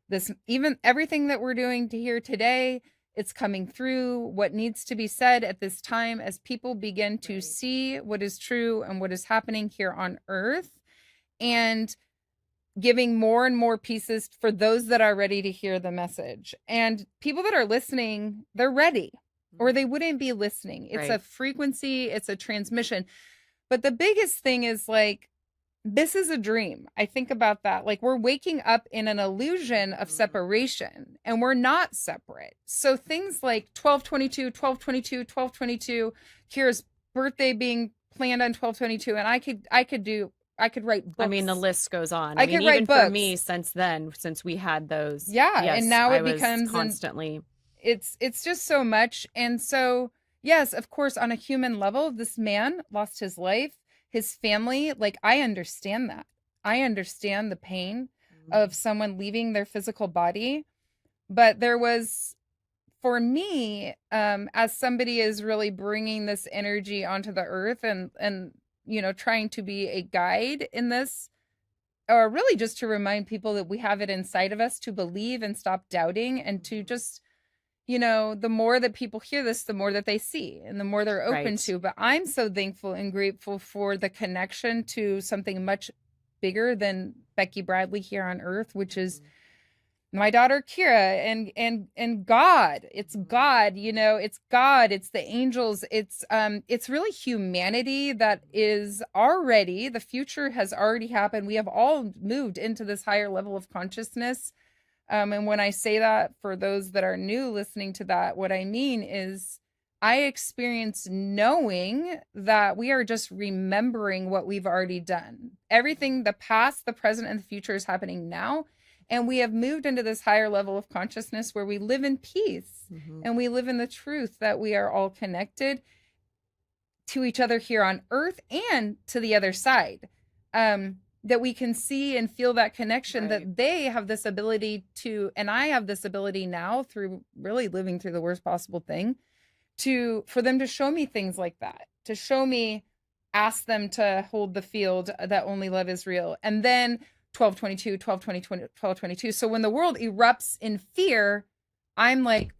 This, even everything that we're doing to here today, it's coming through what needs to be said at this time as people begin to see what is true and what is happening here on earth, and giving more and more pieces for those that are ready to hear the message. And people that are listening, they're ready, or they wouldn't be listening. It's a frequency, it's a transmission. But the biggest thing is like, this is a dream. I think about that. Like, we're waking up in an illusion of separation, and we're not separate. So things like 12/22, 12/22, 12/22, Kira's birthday being planned on 12/22, and I could write books. I mean, the list goes on. I mean, could write even for books. me, since then, since we had those, Yeah, yes, and now I it was becomes constantly. It's just so much. And so, yes, of course, on a human level, this man lost his life, his family. Like, I understand that. I understand the pain of someone leaving their physical body. But there was, for me, as somebody is really bringing this energy onto the earth and trying to be a guide in this, or really just to remind people that we have it inside of us to believe and stop doubting, and to just, the more that people hear this, the more that they see and the more they're open to. But I'm so thankful and grateful for the connection to something much bigger than Becky Bradley here on earth, which is my daughter Kira, and God. It's God, it's God, it's the angels, it's really humanity that is already, the future has already happened. We have all moved into this higher level of consciousness. And when I say that, for those that are new listening to that, what I mean is I experience knowing that we are just remembering what we've already done. Everything, the past, the present, and the future is happening now. And we have moved into this higher level of consciousness where we live in peace and we live in the truth that we are all connected to each other here on earth and to the other side. That we can see and feel that connection, that they have this ability to, and I have this ability now through really living through the worst possible thing, for them to show me things like that, to show me, ask them to hold the field that only love is real. And then 12/22, 12/20, 12/22. So when the world erupts in fear, I'm like,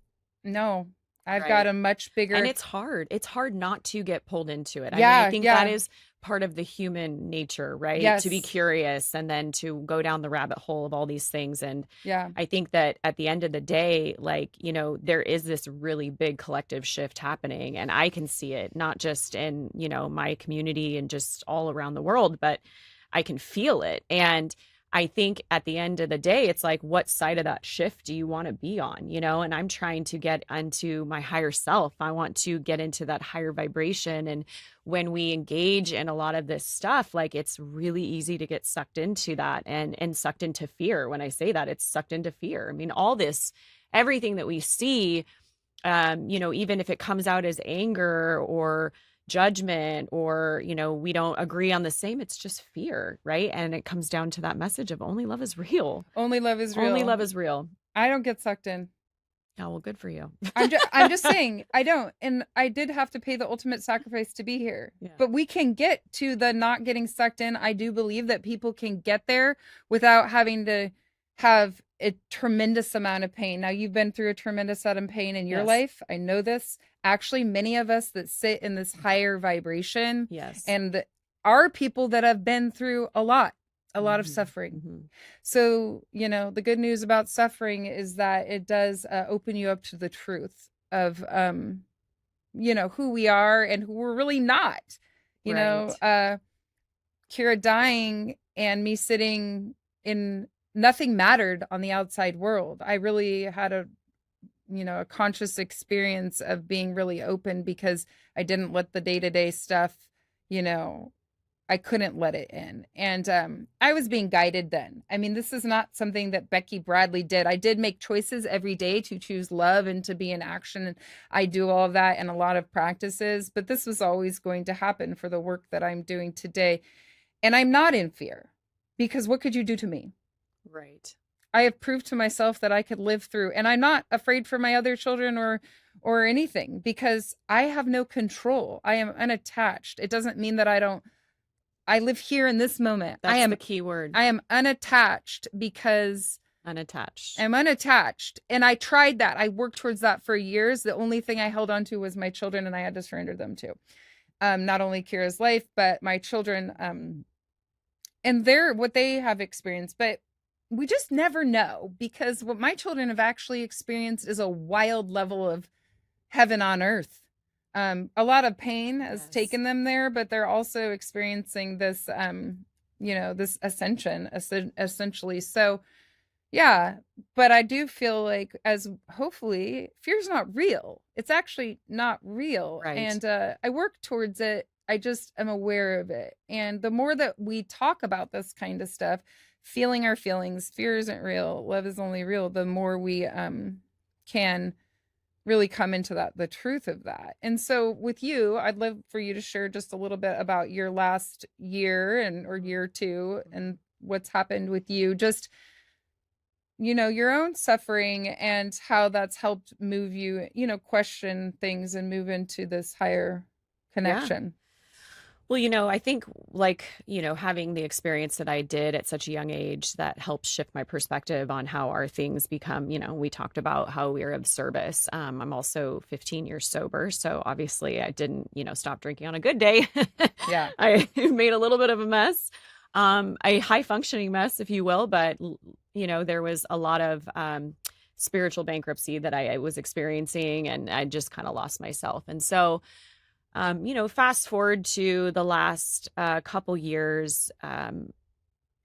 no, I've got a much bigger. And it's hard. It's hard not to get pulled into it. Yeah, I mean, I think that is part of the human nature, right? Yes. To be curious and then to go down the rabbit hole of all these things. And yeah, I think that at the end of the day, like, there is this really big collective shift happening, and I can see it not just in, my community and just all around the world, but I can feel it. And I think at the end of the day, it's like, what side of that shift do you want to be on? And I'm trying to get into my higher self. I want to get into that higher vibration. And when we engage in a lot of this stuff, like, it's really easy to get sucked into that and sucked into fear. When I say that, it's sucked into fear. I mean, all this, everything that we see, even if it comes out as anger or judgment, or we don't agree on the same, it's just fear, right? And it comes down to that message of only love is real. Only love is real. Only love is real. I don't get sucked in. Oh, well, good for you. I'm just saying, I don't. And I did have to pay the ultimate sacrifice to be here. Yeah. But we can get to the not getting sucked in. I do believe that people can get there without having to have a tremendous amount of pain. Now, you've been through a tremendous amount of pain in your life. I know this. Actually, many of us that sit in this higher vibration, and are people that have been through a lot of suffering. So, the good news about suffering is that it does open you up to the truth of, who we are and who we're really not. Kira dying and me sitting in nothing mattered on the outside world. I really had a a conscious experience of being really open because I didn't let the day-to-day stuff, you know, I couldn't let it in. And I was being guided then. I mean, this is not something that Becky Bradley did. I did make choices every day to choose love and to be in action. And I do all of that and a lot of practices, but this was always going to happen for the work that I'm doing today. And I'm not in fear because what could you do to me? Right. I have proved to myself that I could live through, and I'm not afraid for my other children or anything because I have no control. I am unattached. It doesn't mean that I live here in this moment. That's the key word. I am unattached because unattached. I'm unattached. And I tried that. I worked towards that for years. The only thing I held on to was my children, and I had to surrender them to. Not only Kira's life, but my children, and what they have experienced. But we just never know, because what my children have actually experienced is a wild level of heaven on earth. A lot of pain has taken them there, but they're also experiencing this, this ascension, essentially. So, yeah, but I do feel like, as hopefully, fear's not real. It's actually not real. Right. And I work towards it. I just am aware of it. And the more that we talk about this kind of stuff, feeling our feelings, fear isn't real, love is only real, the more we can really come into the truth of that. And so with you, I'd love for you to share just a little bit about your last year or year two and what's happened with you, just, your own suffering and how that's helped move you, question things and move into this higher connection. Yeah. Well, I think having the experience that I did at such a young age, that helps shift my perspective on how our things become, we talked about how we're of service. I'm also 15 years sober. So obviously I didn't, stop drinking on a good day. Yeah. I made a little bit of a mess, a high functioning mess, if you will. But, there was a lot of spiritual bankruptcy that I was experiencing, and I just kind of lost myself. And so, fast forward to the last couple years. And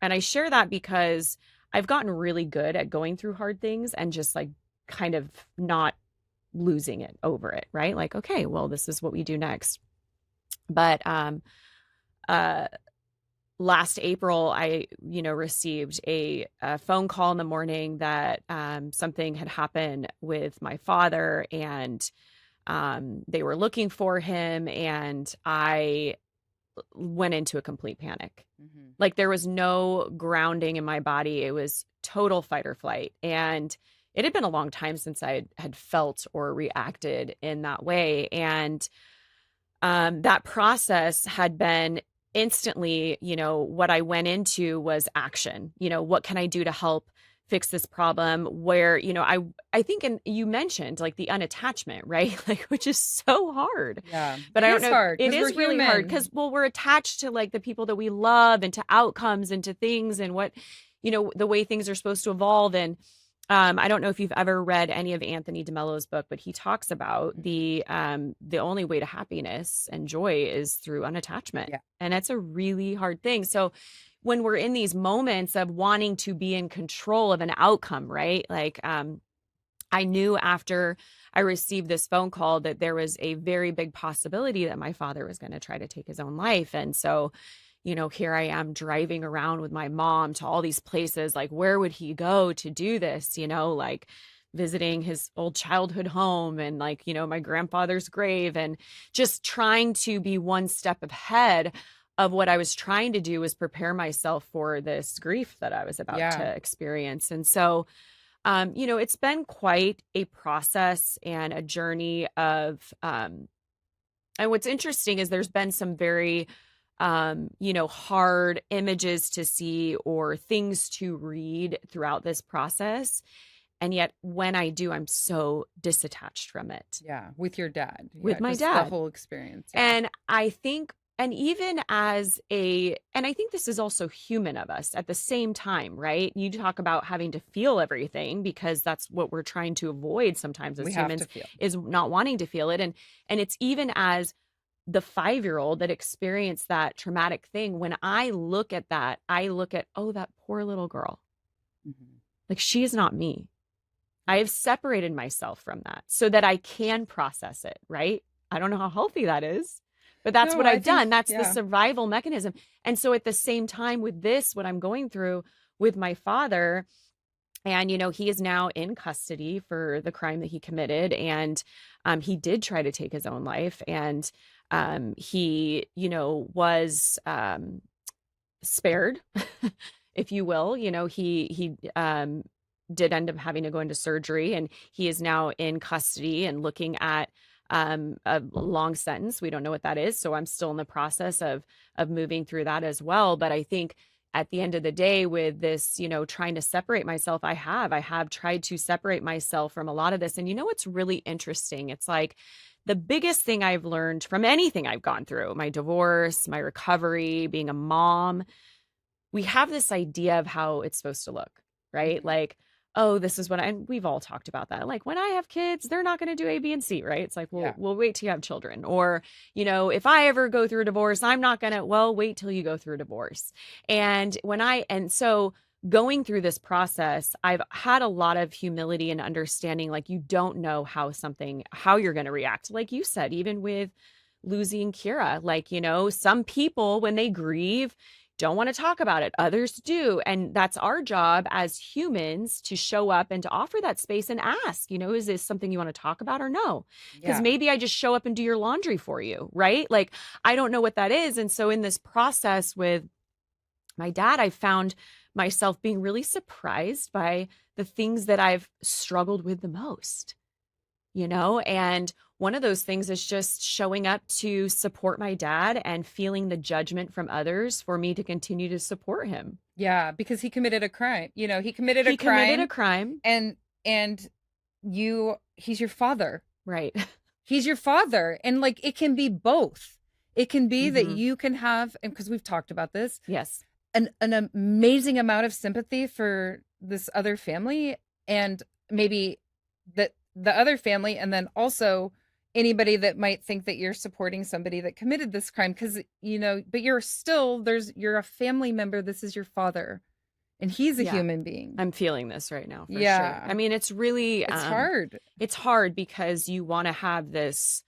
I share that because I've gotten really good at going through hard things and just like kind of not losing it over it, right? Like, okay, well, this is what we do next. But last April, I, received a phone call in the morning that something had happened with my father, and they were looking for him, and I went into a complete panic. Mm-hmm. Like, there was no grounding in my body. It was total fight or flight. And it had been a long time since I had felt or reacted in that way. And that process had been instantly, what I went into was action. What can I do to help fix this problem? Where, I think, and you mentioned like the unattachment, right? Like, which is so hard. Yeah. But I don't know. Hard, it is really hard because, we're attached to like the people that we love and to outcomes and to things and what, the way things are supposed to evolve. And I don't know if you've ever read any of Anthony DeMello's book, but he talks about the only way to happiness and joy is through unattachment. Yeah. And that's a really hard thing. So when we're in these moments of wanting to be in control of an outcome, right? Like, I knew after I received this phone call that there was a very big possibility that my father was going to try to take his own life. And so, here I am driving around with my mom to all these places. Like, where would he go to do this? Like visiting his old childhood home and like, my grandfather's grave, and just trying to be one step ahead of what I was trying to do was prepare myself for this grief that I was about to experience. And so, it's been quite a process and a journey of, and what's interesting is there's been some very, hard images to see or things to read throughout this process. And yet when I do, I'm so disattached from it. Yeah. With your dad. With my dad. The whole experience. Yeah. And I think, and even and I think this is also human of us at the same time, right? You talk about having to feel everything because that's what we're trying to avoid sometimes as humans, is not wanting to feel it. And it's even as the 5-year-old that experienced that traumatic thing. When I look at that, I look at, oh, that poor little girl. Mm-hmm. Like, she is not me. I have separated myself from that so that I can process it, right? I don't know how healthy that is, but that's No, what I I've think, done. That's the yeah. survival mechanism. And so at the same time with this, what I'm going through with my father, and, he is now in custody for the crime that he committed. And he did try to take his own life. And he, was spared, if you will. He did end up having to go into surgery, and he is now in custody and looking at a long sentence. We don't know what that is, so I'm still in the process of moving through that as well. But I think at the end of the day, with this, trying to separate myself, I have tried to separate myself from a lot of this. And what's really interesting? It's like the biggest thing I've learned from anything I've gone through, my divorce, my recovery, being a mom, we have this idea of how it's supposed to look, right? Mhm. Like, oh, this is what and we've all talked about that. Like, when I have kids, they're not going to do A, B, and C, right? It's like, Yeah. we'll wait till you have children. Or, if I ever go through a divorce, I'm not going to, well, wait till you go through a divorce. And so going through this process, I've had a lot of humility and understanding, like, you don't know how you're going to react. Like you said, even with losing Kira, like, some people, when they grieve, don't want to talk about it. Others do. And that's our job as humans to show up and to offer that space and ask, is this something you want to talk about or no? Because Yeah. maybe I just show up and do your laundry for you, right? Like, I don't know what that is. And so in this process with my dad, I found myself being really surprised by the things that I've struggled with the most, and one of those things is just showing up to support my dad and feeling the judgment from others for me to continue to support him. Yeah, because he committed a crime. He committed a He committed a crime, crime. and he's your father. Right. He's your father. And like it can be both. It can be that Mhm. you can have, and because we've talked about this, Yes. an amazing amount of sympathy for this other family, and maybe the other family, and then also anybody that might think that you're supporting somebody that committed this crime, because but you're a family member. This is your father, and he's a Yeah. human being. I'm feeling this right now for sure. Yeah, I mean, it's really it's hard. it's hard because you want to have this.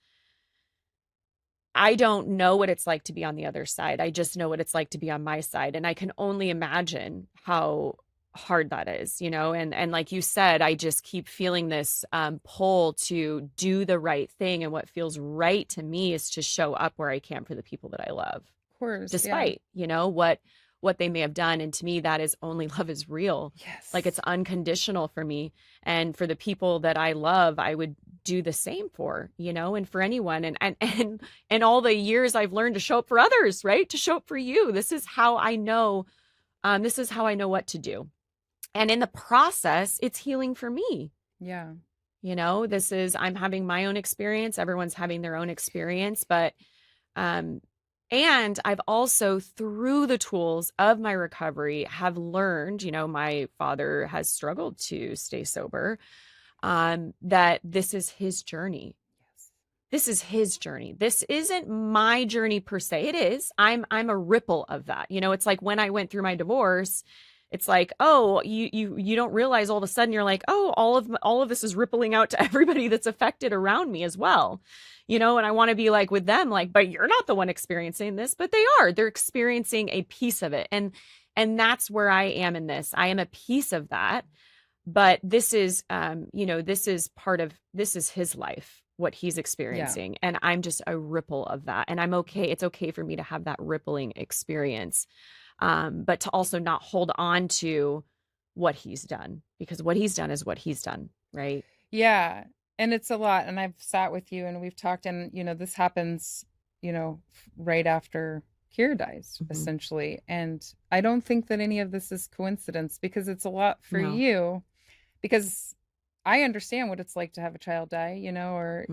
I don't know what it's like to be on the other side. I just know what it's like to be on my side. And I can only imagine how hard that is, and like you said, I just keep feeling this pull to do the right thing. And what feels right to me is to show up where I can for the people that I love, Of course, yeah. despite, what they may have done. And to me, that is only love is real. Yes. Like, it's unconditional for me. And for the people that I love, I would do the same for, and for anyone. And all the years I've learned to show up for others, right? To show up for you. This is how I know what to do. And in the process, it's healing for me. Yeah. I'm having my own experience. Everyone's having their own experience, but, and I've also, through the tools of my recovery, have learned, my father has struggled to stay sober, that this is his journey. Yes. This is his journey. This isn't my journey per se. It is. I'm a ripple of that. It's like when I went through my divorce, it's like, oh, you don't realize all of a sudden you're like, oh, all of this is rippling out to everybody that's affected around me as well. And I want to be like with them, like, but you're not the one experiencing this, but they are. They're experiencing a piece of it. And that's where I am in this. I am a piece of that. But this is this is his life, what he's experiencing. And I'm just a ripple of that. And I'm okay. It's okay for me to have that rippling experience. But to also not hold on to what he's done, because what he's done is what he's done. Right. Yeah. And it's a lot. And I've sat with you and we've talked, and, this happens, right after Kira dies, essentially. And I don't think that any of this is coincidence, because it's a lot for you, because I understand what it's like to have a child die, or,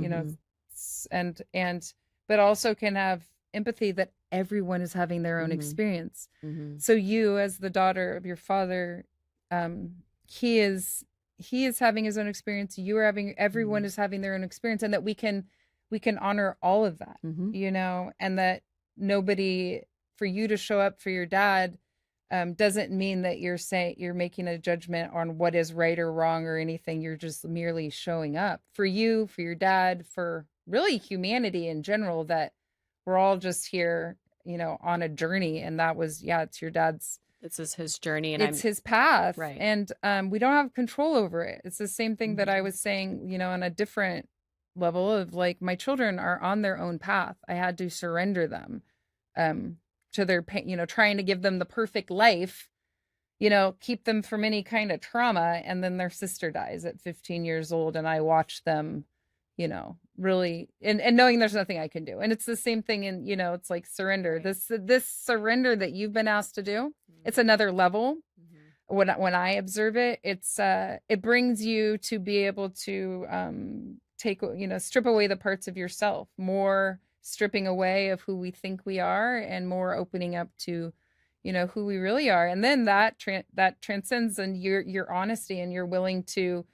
but also can have empathy that everyone is having their own experience. So you, as the daughter of your father, he is having his own experience. Everyone is having their own experience, and that we can honor all of that, and that nobody, for you to show up for your dad, doesn't mean that you're saying you're making a judgment on what is right or wrong or anything. You're just merely showing up for you, for your dad, for really humanity in general, that we're all just here, on a journey. And that was, it's your dad's, This is his journey, and it's his path. right. And we don't have control over it. It's the same thing that I was saying, on a different level of like, my children are on their own path. I had to surrender them to their pain, trying to give them the perfect life, keep them from any kind of trauma. And then their sister dies at 15 years old. And I watch them, really, and knowing there's nothing I can do. And it's the same thing in, it's like surrender. Right. This surrender that you've been asked to do, it's another level. When I observe it, it brings you to be able to take, strip away the parts of yourself, more stripping away of who we think we are, and more opening up to, who we really are. And then that transcends, and your honesty, and you're willing to,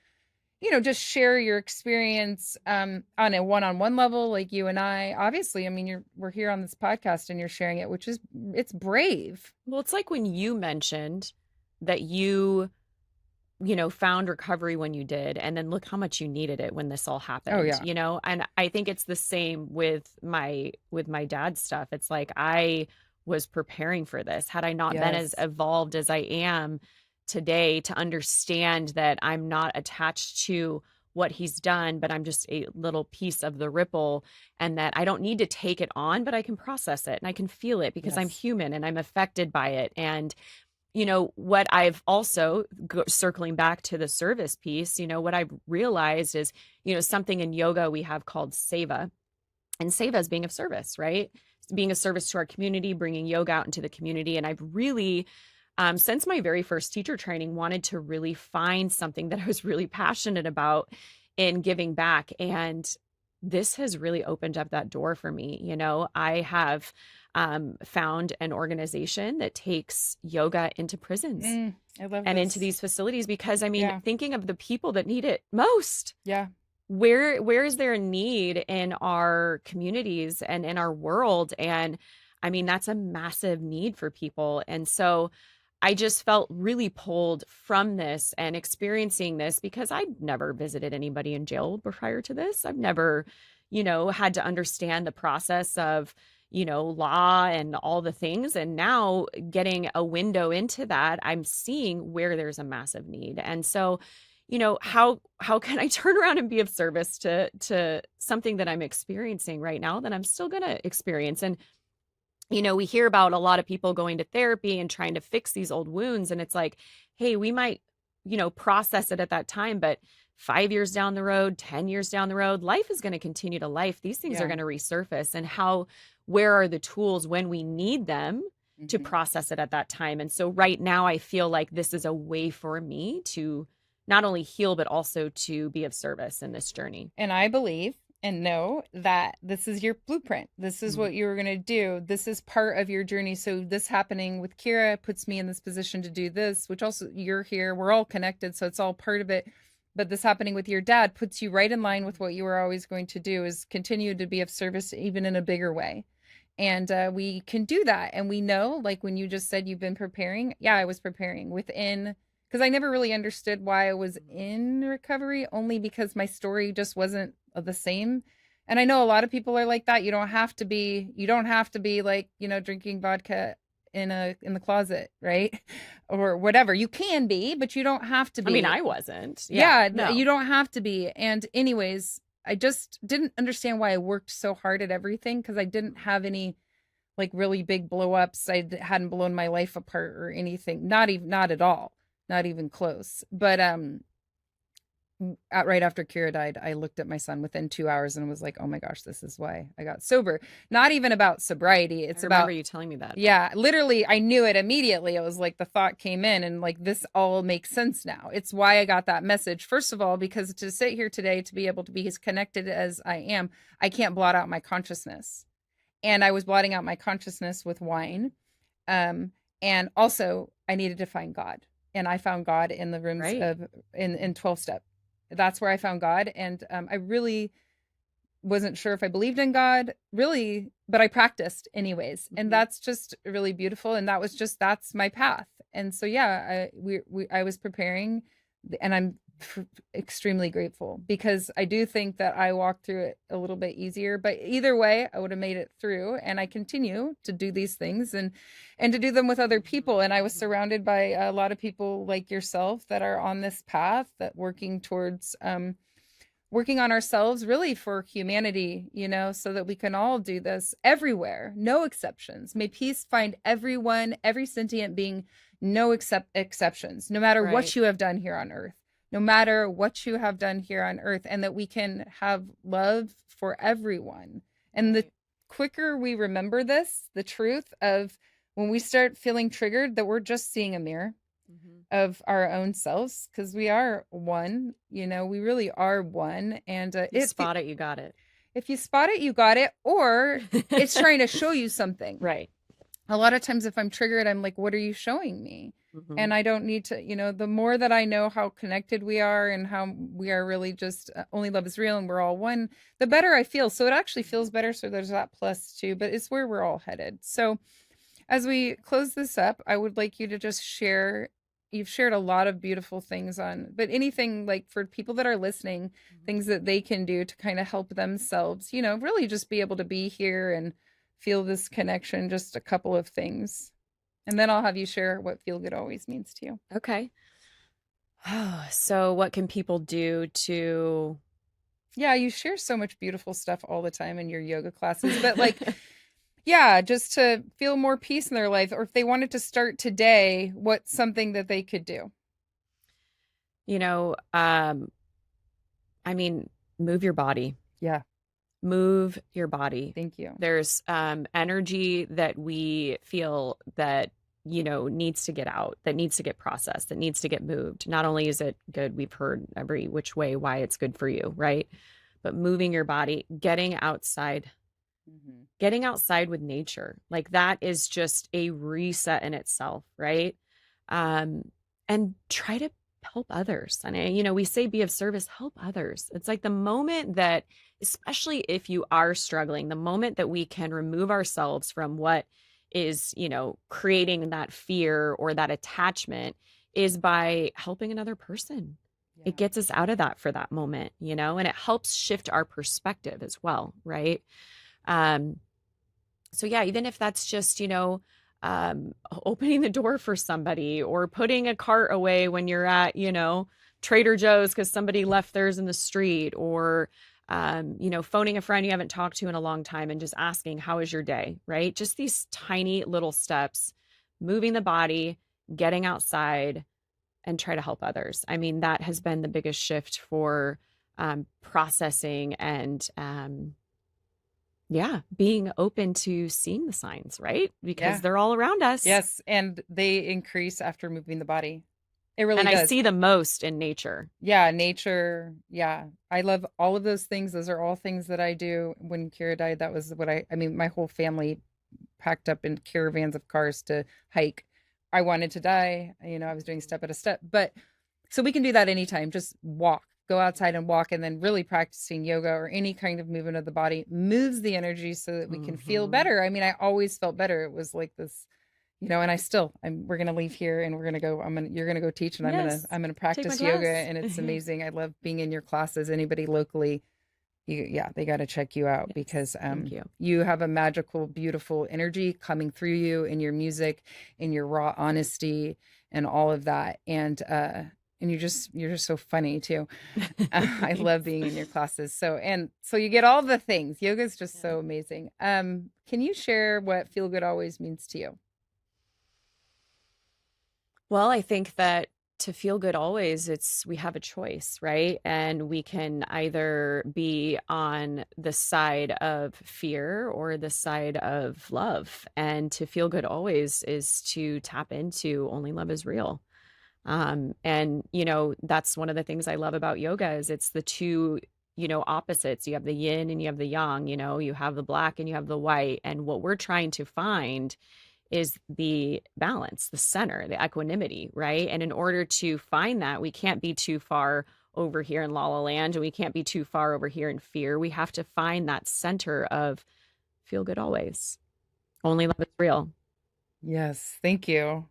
just share your experience on a one-on-one level, like you and I. Obviously, I mean, we're here on this podcast and you're sharing it, which is, it's brave. Well, it's like when you mentioned that you found recovery when you did, and then look how much you needed it when this all happened. Oh, yeah. And I think it's the same with my dad's stuff. It's like, I was preparing for this. Had I not been as evolved as I am today to understand that I'm not attached to what he's done, but I'm just a little piece of the ripple, and that I don't need to take it on, but I can process it and I can feel it because I'm human and I'm affected by it. And what I've also, circling back to the service piece, what I've realized is, something in yoga we have called seva, and seva is being of service, right? Being of service to our community, bringing yoga out into the community. And I've really, since my very first teacher training, wanted to really find something that I was really passionate about in giving back. And this has really opened up that door for me. I have found an organization that takes yoga into prisons I love and this. into these facilities, because thinking of the people that need it most. Yeah. Where is there a need in our communities and in our world? And that's a massive need for people. And so I just felt really pulled from this and experiencing this, because I'd never visited anybody in jail prior to this. I've never, had to understand the process of, law and all the things. And now getting a window into that, I'm seeing where there's a massive need. And so, how can I turn around and be of service to something that I'm experiencing right now that I'm still going to experience? And we hear about a lot of people going to therapy and trying to fix these old wounds. And it's like, hey, we might, process it at that time, but 5 years down the road, 10 years down the road, life is going to continue to life. These things are going to resurface. And where are the tools when we need them to process it at that time? And so right now I feel like this is a way for me to not only heal, but also to be of service in this journey. And I believe and know that this is your blueprint. This is what you were going to do. This is part of your journey. So this happening with Kira puts me in this position to do this, which also, you're here. We're all connected. So it's all part of it. But this happening with your dad puts you right in line with what you were always going to do, is continue to be of service, even in a bigger way. And we can do that. And we know, like when you just said you've been preparing. Yeah, I was preparing because I never really understood why I was in recovery, only because my story just wasn't the same. And I know a lot of people are like that. You don't have to be like, drinking vodka in the closet, right? Or whatever. You can be, but you don't have to be. I wasn't. No. You don't have to be. And anyways, I just didn't understand why I worked so hard at everything, because I didn't have any like really big blow ups. I hadn't blown my life apart or anything. Not at all. Not even close. But right after Kira died, I looked at my son within 2 hours and was like, oh my gosh, this is why I got sober. Not even about sobriety. It's I about, remember you telling me that. Yeah, literally, I knew it immediately. It was like the thought came in and like, this all makes sense now. It's why I got that message. First of all, because to sit here today, to be able to be as connected as I am, I can't blot out my consciousness. And I was blotting out my consciousness with wine. And also I needed to find God. And I found God in the rooms in 12-step. That's where I found God. And I really wasn't sure if I believed in God really, but I practiced anyways. And Mhm. that's just really beautiful. And that's my path. And so, yeah, I was preparing, and I'm extremely grateful, because I do think that I walked through it a little bit easier, but either way, I would have made it through. And I continue to do these things, and to do them with other people. And I was surrounded by a lot of people like yourself that are on this path, that working towards, working on ourselves really for humanity, so that we can all do this everywhere, no exceptions. May peace find everyone, every sentient being, no exceptions, no matter Right. what you have done here on earth, no matter what you have done here on earth, and that we can have love for everyone. And the Right. quicker we remember this, the truth of when we start feeling triggered, that we're just seeing a mirror Mhm. of our own selves, because we are one, we really are one. And You spot it, you got it. if you spot it, you got it, or it's trying to show you something. Right. A lot of times if I'm triggered, I'm like, what are you showing me? Mhm. And I don't need to, the more that I know how connected we are, and how we are really just, only love is real, and we're all one, the better I feel. So it actually feels better. So there's that plus too, but it's where we're all headed. So as we close this up, I would like you to just share. You've shared a lot of beautiful things but anything, like, for people that are listening, Mhm. things that they can do to kind of help themselves, really just be able to be here and feel this connection, just a couple of things. And then I'll have you share what feel good always means to you. Okay. So what can people do to Yeah, you share so much beautiful stuff all the time in your yoga classes, but like, yeah, just to feel more peace in their life, or if they wanted to start today, what's something that they could do? you know, um, I mean, move your body. Yeah, Move your body. thank you. There's energy that we feel that, needs to get out, that needs to get processed, that needs to get moved. Not only is it good, we've heard every which way why it's good for you, right? But moving your body, Mhm. getting outside with nature, like that is just a reset in itself, right? Um, and try to help others. And, we say be of service, help others. It's like the moment that, especially if you are struggling, the moment that we can remove ourselves from what is, creating that fear or that attachment is by helping another person. It Yeah. gets us out of that for that moment, and it helps shift our perspective as well, right? Um, so yeah, even if that's just, opening the door for somebody or putting a cart away when you're at, Trader Joe's because somebody left theirs in the street, or, phoning a friend you haven't talked to in a long time and just asking, how is your day? Right? Just these tiny little steps, moving the body, getting outside, and try to help others. I mean, that has been the biggest shift for processing and, yeah, being open to seeing the signs, right? Because Yeah. they're all around us. Yes, and they increase after moving the body. It really And I does. see the most in nature. Yeah, nature. Yeah. I love all of those things. Those are all things that I do. When Kira died, that was what I mean, my whole family packed up in caravans of cars to hike. I wanted to die. I was doing step at a step. But so we can do that anytime. Just walk, go outside and walk. And then really practicing yoga or any kind of movement of the body moves the energy so that we can feel Mhm. better. I mean, I always felt better. It was like this, and we're going to leave here, and you're going to go teach, and Yes. I'm going to Take my practice yoga. class. And it's amazing. I love being in your classes. Anybody locally, yeah, they got to check you out, Yes. because Thank you. you have a magical, beautiful energy coming through you in your music, in your raw honesty, and all of that. And you're just so funny too. I love Thanks. being in your classes. So you get all the things. Yoga is just Yeah. so amazing. Can you share what feel good always means to you? Well, I think that to feel good always, we have a choice, right? And we can either be on the side of fear or the side of love. And to feel good always is to tap into only love is real. And that's one of the things I love about yoga is it's the two, opposites. You have the yin and you have the yang, you have the black and you have the white. And what we're trying to find is the balance, the center, the equanimity, right? And in order to find that, we can't be too far over here in La La Land, and we can't be too far over here in fear. We have to find that center of feel good always. Only love is real. Yes, thank you.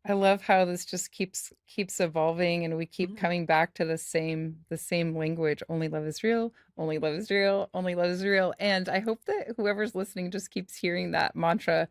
I love how this just keeps evolving and we keep coming back to the same language. Only love is real, only love is real, only love is real. And I hope that whoever's listening just keeps hearing that mantra,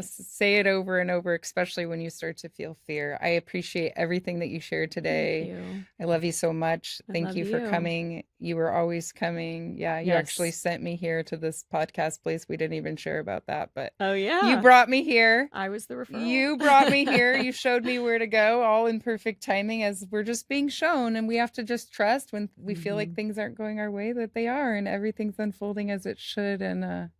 say it over and over, especially when you start to feel fear. I appreciate everything that you shared Thank today. you. I love you so much. I Thank love you for you. coming. You were always coming. Yeah, you actually Yes. sent me here to this podcast place. We didn't even share about that, but Oh, you yeah. brought me here. I was the referral. You brought me here. You showed me where to go, all in perfect timing as we're just being shown. And we have to just trust when we feel like things aren't going our way that they are and everything's unfolding as it should. And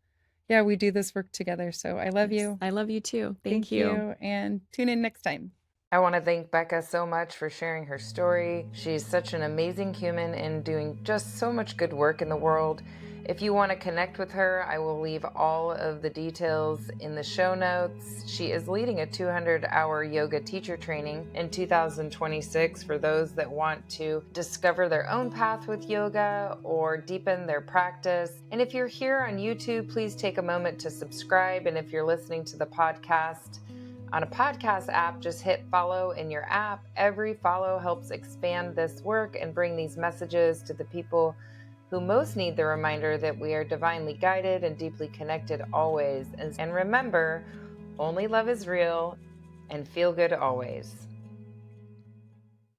yeah, we do this work together. So I love you. I love you too. Thank you. And tune in next time. I want to thank Becca so much for sharing her story. She's such an amazing human and doing just so much good work in the world. If you want to connect with her, I will leave all of the details in the show notes. She is leading a 200-hour yoga teacher training in 2026 for those that want to discover their own path with yoga or deepen their practice. And if you're here on YouTube, please take a moment to subscribe. And if you're listening to the podcast on a podcast app, just hit follow in your app. Every follow helps expand this work and bring these messages to the people who most need the reminder that we are divinely guided and deeply connected always. And remember, only love is real and feel good always.